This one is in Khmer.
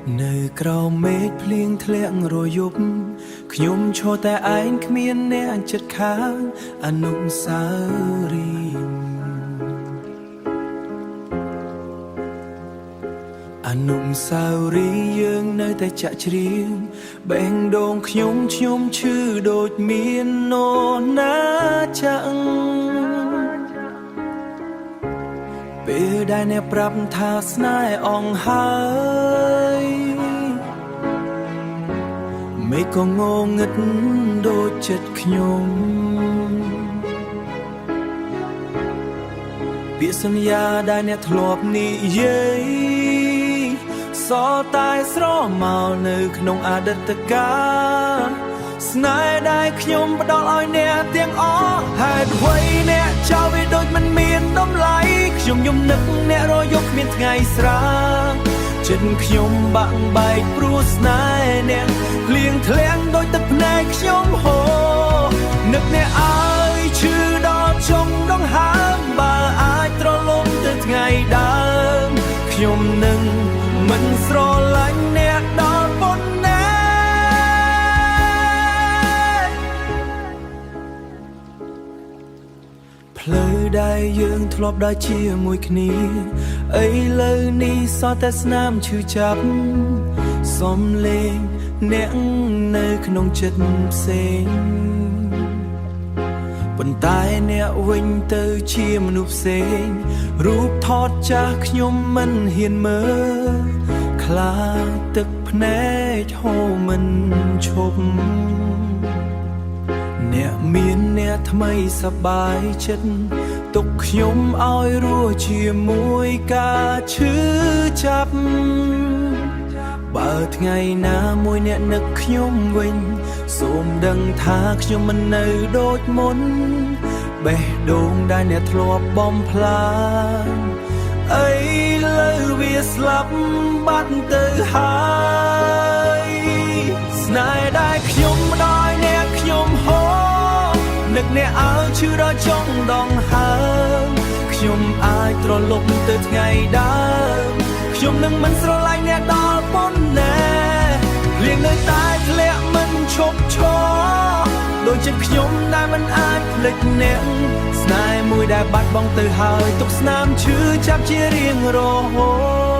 នៅក្រោមមេឃភ្លៀងធ្លាក់រយប់ខ្ញុំឈរតែឯងគ្មានអ្នកចិត្តខាងអនុស្សាវរីយ៍អនុស្សាវរីយ៍យើងនៅតែចាក់ច្រៀងបេះដូងខ្ញុំឈឺដូចមាននរណាចាក់ពេលដែលអ្នកប្រាប់ថាស្នេហ៍អង្ហើយមេឃក៏ងងឹតដូចចិត្តខ្ញុំពាក្យសន្យាដែលអ្នកធ្លាប់និយាយសតែស្រមកនៅក្នុងអតីតកាលស្នេហ៍ដែលខ្ញុំផ្ដល់ឲ្យអ្នកទាំងអស់ហេតុអ្វីអ្នកចោលវាដូចមិនមានតម្លៃខ្ញុំយំនឹកអ្នករយប់គ្មានថ្ងៃស្រាងចិត្តខ្ញុំបាក់បែកព្រោះស្នេហ៍អ្នកភ្លៀងធ្លាក់ដូចទឹកភ្នែកខ្ញុំហូរនឹកអ្នកឲ្យឈឺដល់ចុងដង្ហើមបើអាចត្រឡប់ទៅថ្ងៃដើមខ្ញុំនឹងមិនស្រឡាញ់អ្នកដល់ប៉ុណ្ណេះផ្លូវដែលយើងធ្លាប់ដើរជាមួយគ្នាឥឡូវនេះសតតែស្នាមឈឺចាប់សំលេងអ្នកនៅក្នុងចិត្តផ្សេងប៉ុន្តែអ្នកវិញទៅជាមនុស្សផ្សេងរូបថតចាស់ខ្ញុំមិនហ៊ានមើលខ្លាចទឹកភ្នែកហូរមិនឈប់អ្នកមានអ្នកថ្មីសប្បាយចិត្តទុកខ្ញុំឲ្យរស់ជាមួយការឈឺចាប់បើថ្ងៃណាមួយអ្នកនឹកខ្ញុំវិញសូមដឹងថាខ្ញុំមិននៅដូចមុនបេះដូងដែលអ្នកធ្លាប់បំផ្លាញឥឡូវវាស្លាប់បាត់ទៅហើយស្នេហ៍ដែលខ្ញុំផ្ដល់អ្នកខ្ញុំហូរនឹកអ្នកឲ្យឈឺដល់ចុងដង្ហើមខ្ញុំអាចត្រឡប់ទៅថ្ងៃដើមខ្ញុំនឹងមិនស្រឡាញ់អ្នកដល់ប៉ុណ្ណេះភ្លៀងនៅតែធ្លាក់មិនឈប់ឈរដូចចិត្តខ្ញុំដែលមិនអាចភ្លេចអ្នកស្នេហ៍មួយដែលបាត់បង់ទៅហើយទុកស្នាមឈឺចាប់ជារៀងរហូត